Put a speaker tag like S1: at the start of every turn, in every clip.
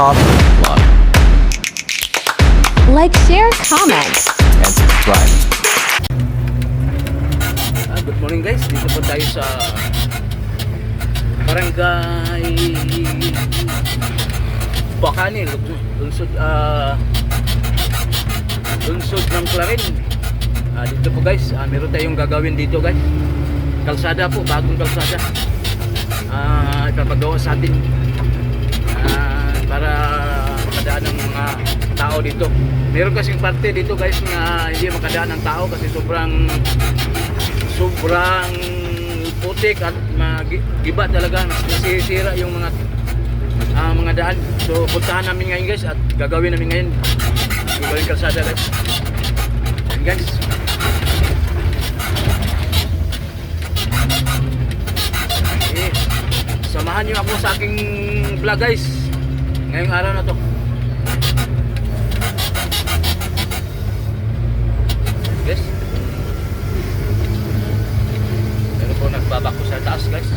S1: Top Vlog
S2: Like, share, comment.
S1: and subscribe.
S3: Good morning guys, dito po tayo sa Barangay Bacani, lungsod ng Clarin. Dito po guys, meron tayong gagawin dito guys. Kalsada po, bagong kalsada. Ipapagawa sa atin para makadaan ng mga tao dito. Meron kasing parte dito guys na hindi makadaan ng tao kasi sobrang putik at magiba talaga, nasisira yung mga daan. So puntahan namin ngayon guys at gagawin namin ngayon, gagawin kalsada guys. And guys, samahan nyo ako sa aking vlog guys ngayong araw na to. Guys, pero po nagbabako sa taas guys.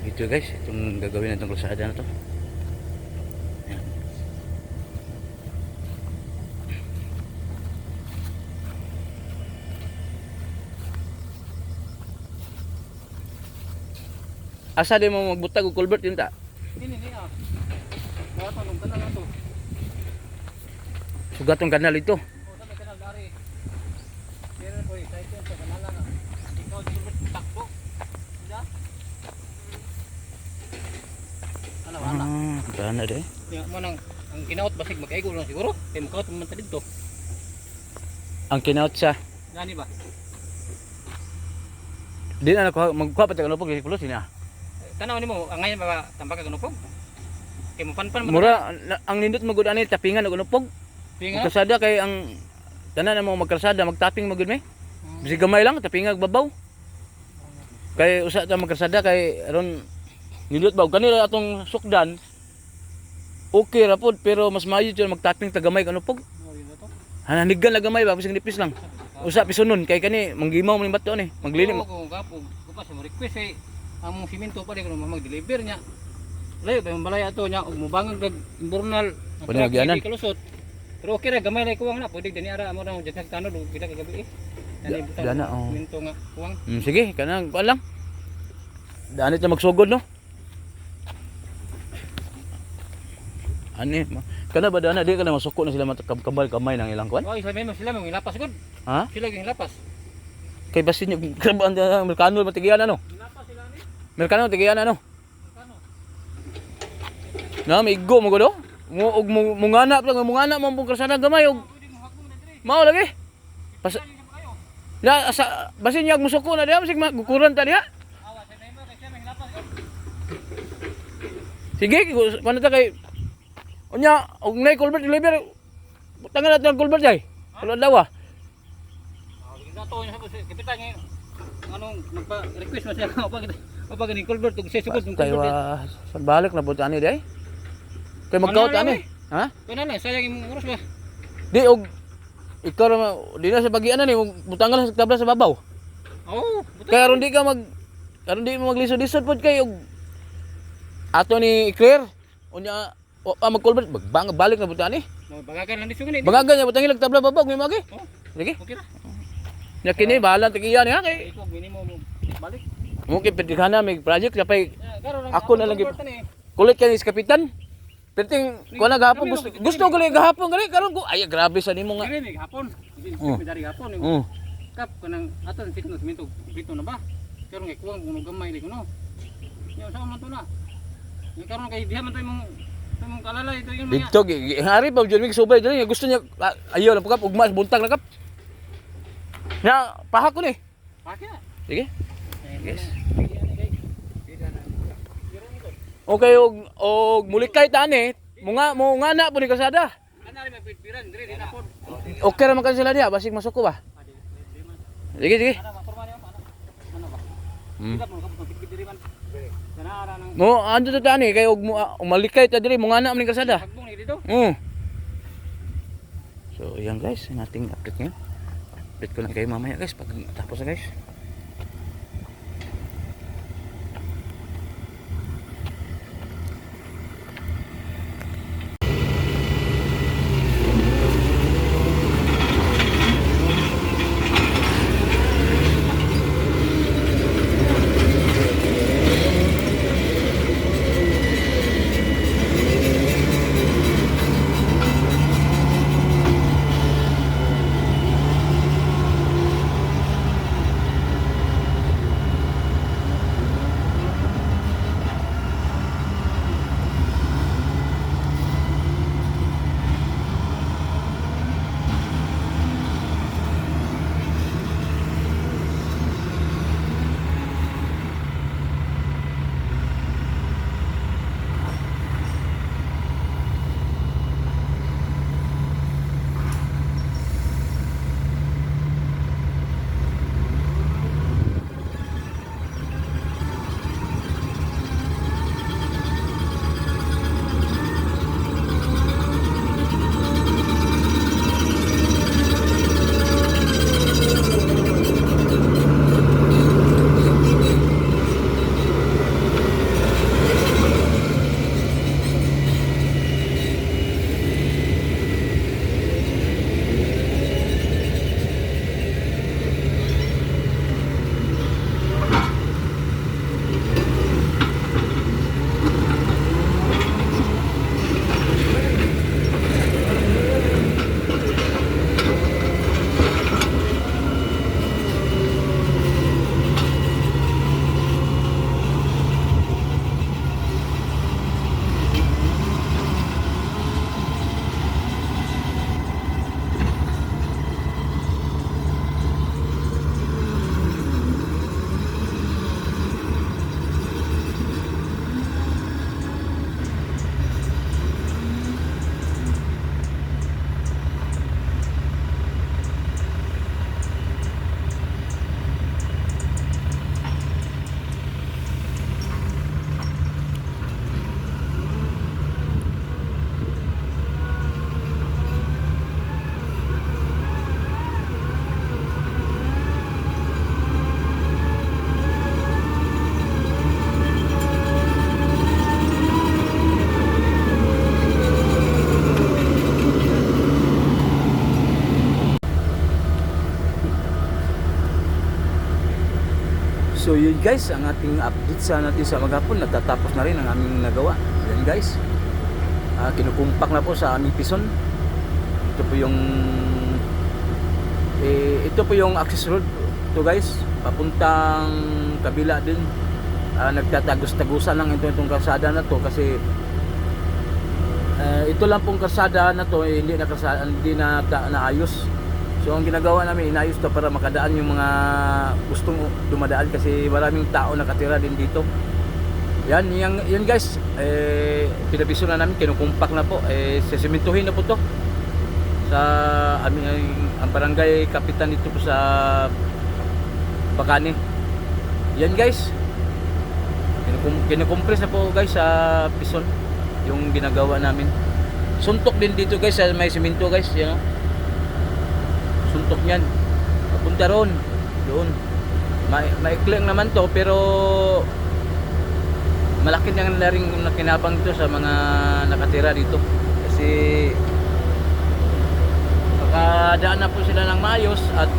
S3: Ito guys, itong gagawin natong kalsada na to. Ayan. Asa din mo magbutag og culvert yun ta?
S4: Ini Bawa to nung kanal na to.
S3: Sugatong kanal ito.
S4: O sa may kanal dari. Meron po sa ito sa kanal na. Ikaw di takbo. Diya? Wala.
S3: Kana de.
S4: Ya mo nang ang kinaot basig magkaigo lang siguro. Kay makaot man ta didto.
S3: Ang kinaot sa
S4: Gani ba?
S3: di na ako magkuha pa tayo pag pulos niya.
S4: Tanaw nimo ang ngayon ba tambak ka ganupog? Kay mo panpan mo.
S3: Mura ang nindot magud ani tapingan og unupog.
S4: Pinga.
S3: Kalsada kay ang tanan na mo magkalsada magtaping magud me. Bisig gamay lang tapingag babaw. Kay usa ta magkalsada kay aron nindot ba kanila atong sukdan. Okay ra pod pero mas maayo jud magtaping tagamay kanupog. Hananigan na gamay ba bisig nipis lang. Usa pisunon kay kani manggimaw man bato ni. Maglinim.
S4: Ko gapog. Ko pa sa mo request ay ang simento pa di ko mag-deliver nya. Layo ba yung balay ato nya og mubangag dag imbornal.
S3: Pwede nagyanan.
S4: Kalusot. Pero okay ra gamay lay kuwang na pwede dani ara amo na jatag tanod og pila ka gabi eh. Dani butang
S3: Dana, oh.
S4: simento nga kuwang.
S3: Sige kanang pa lang. Danit na magsugod no. Ani kana ba dana di ka na masuko na sila matakab-kabal kamay ng ilang kwan?
S4: Oh, sila mo lapas gud.
S3: Ha?
S4: Sila ging lapas.
S3: Kay basin yung krabaan da Merkano matigiyan ano?
S4: Lapas sila ni.
S3: Merkano tigiyan ano?
S4: Kano?
S3: Na may go mo godo? Mungana pa mungana mo pung kalsada gamay og
S4: Pwede mo hakong na dire.
S3: mao lagi. Pas
S4: Kayo kayo.
S3: na sa basin niya musuko na diha sig magukuran ta diha.
S4: Awa sa nemo kay siya may lapas gud.
S3: Sige kuno ta kay unya og nay culvert deliver. Butangan natin ang culvert jay. Kulo daw ah.
S4: Dato nya sa kapitan nga anong nagpa-request man siya pa gani culvert ug siya sugod ng
S3: Kay
S4: culvert.
S3: sa balik na buta ani day. Kay magkaot
S4: Ano,
S3: ani. Ha?
S4: Kuno na sayang imong oras ba?
S3: Di og ikaw ra di na sa bagian ani butangan sa tabla sa babaw.
S4: Oh, buta.
S3: Kaya aron di ka aron di mo maglisod-lisod pod kay og ato ni clear unya mag-culvert balik na buta ani.
S4: Bagagan lang di sugod ni.
S3: Bangagan niya butang ilag tabla babaw may magi.
S4: Oh,
S3: Sige.
S4: okay ra.
S3: Nya kini bahala tigiyan ha kay
S4: Ikaw minimum balik.
S3: mo kay pedigana may project kapay
S4: Karon
S3: Ako na lang kulit kay is kapitan. Perting ko na gahapon gusto ko lang gahapon gali karon ko ay grabe sa nimo nga.
S4: Dire ni hapon.
S3: Oh.
S4: Hindi dari hapon.
S3: Oh.
S4: Kap kanang aton fit na simento bito na ba? Karon kay kuwang kuno gamay ni kuno. Nya sa man to na. Nya karon kay diha man to imong kalala ito yung mga.
S3: Dito hari pa jud mig subay diri gusto niya ayaw lang pagkap ugma buntag na kap. Nya paha ko ni.
S4: Pakya.
S3: Sige.
S4: Yes.
S3: Okay og mulikay tani munga na po ni kasada.
S4: Ana rin magpitpiran dire di na pod.
S3: Okay ra man kan sila diha basig masuko ba? Sige sige.
S4: Ana maporma niyo ana.
S3: Mm.
S4: Kita mo kapot ng tikbit diri man. Sana nang
S3: Mo ando to tani kay og umalikay ta diri mo ngana man ning kalsada.
S4: hagbong ni dito.
S3: So, yan guys, ang ating update ngayon. Update ko lang kayo mamaya guys, pag tapos na guys. So yun guys, ang ating update sa natin sa maghapon. Natatapos na rin ang aming nagawa. Yan guys, kinukumpak na po sa aming pison. Ito po yung access road to guys, papuntang kabila din. Nagtatagos-tagusan lang itong kalsada na to kasi ito lang pong kalsada na to hindi na naayos. So ang ginagawa namin, inayos to para makadaan yung mga gustong dumadaan kasi maraming tao nakatira din dito. Yan guys, pinapiso na namin, kinukumpak na po, sesimentuhin na po to sa ang barangay kapitan dito po sa Bacane. Yan guys, kinukumpres na po guys sa pison yung ginagawa namin. Suntok din dito guys sa may semento guys, yan. Suntok niyan papunta ron doon. Maikli naman to pero malaki nang ring nakinabang dito sa mga nakatira dito kasi makadaan na po sila ng maayos at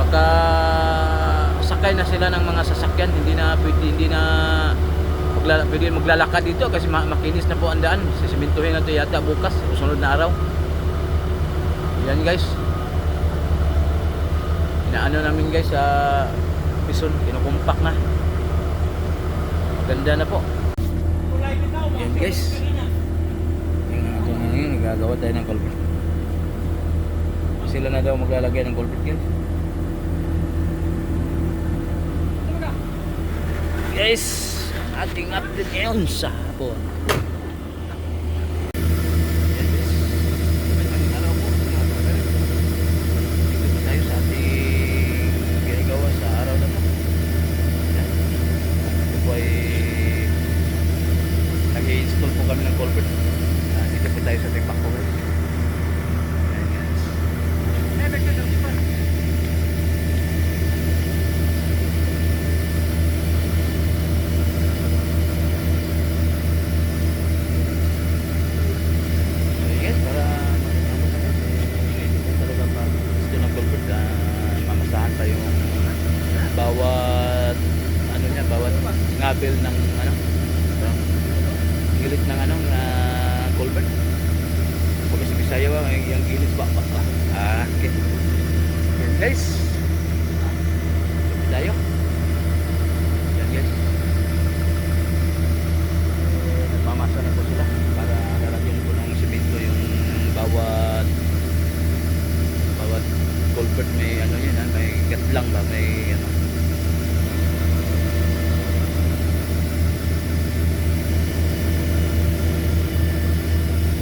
S3: makasakay na sila ng mga sasakyan. Hindi na pwede maglalakad dito kasi makinis na po ang daan. Sisimentuhin na to yata bukas o sunod na araw. Yan guys, inaano namin guys sa pison, kinukumpak na, maganda na po. Yan guys, ito na ngayon, nagagawa tayo ng culvert. Sila na daw maglalagay ng culvert guys. Ating update ngayon sa hapon. kabil ng ano, gilid ng ano, na culvert. Pag sa Bisaya ba, yung gilid ba? Okay. Yan guys. Tapos tayo. Yan guys. Nagmamasa na po sila para lalagyan po ng simento yung bawat culvert. May ano yun, may gatlang ba, may ano.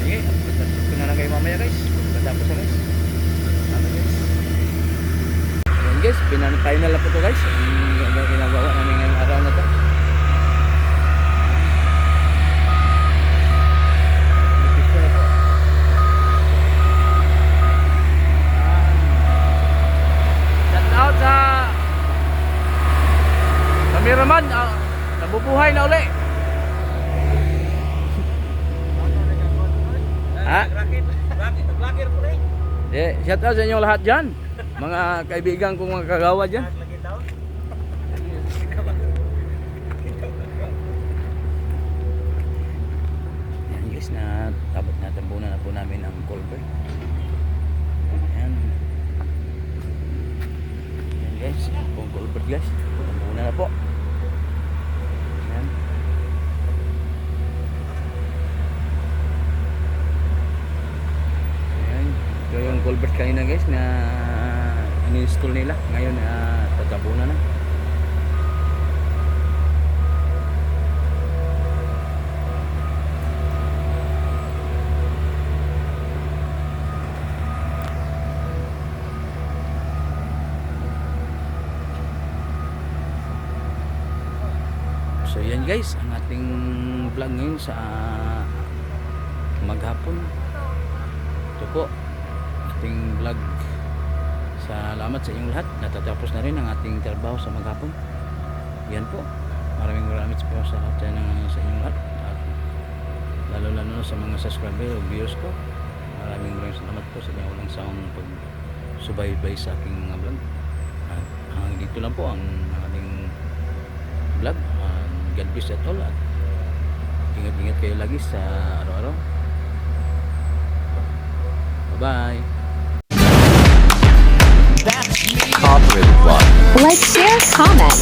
S3: Sige, update ko na lang kayo mamaya guys. Pagkatapos na guys. Ano guys. Ayan guys, final na po to guys. Ang ginagawa namin ngayong araw na to. Out sa cameraman, nabubuhay na uli. Ha? Shout out sa inyo lahat dyan, mga kaibigan kong mga kagawa dyan. Yan guys, natambunan na po namin ang culvert. Ayan guys, buong culvert guys, muna na po. Ayan. Ayan, ito yung culvert kanina guys na ini-install nila. Ngayon tatabunan na. So yan guys, ang ating vlog ngayon sa maghapon. Ito po, ating vlog. Salamat sa inyong lahat. Natatapos na rin ang ating trabaho sa maghapon. Yan po. Maraming po sa lahat sa inyong lahat. At lalo na sa mga subscriber o viewers ko. Maraming salamat po sa inyong walang sawang pagsubaybay sa aking mga vlog. At dito lang po ang ating vlog. God bless at all, at ingat-ingat kayo lagi sa araw-araw. Bye-bye.
S1: Like, share, comment,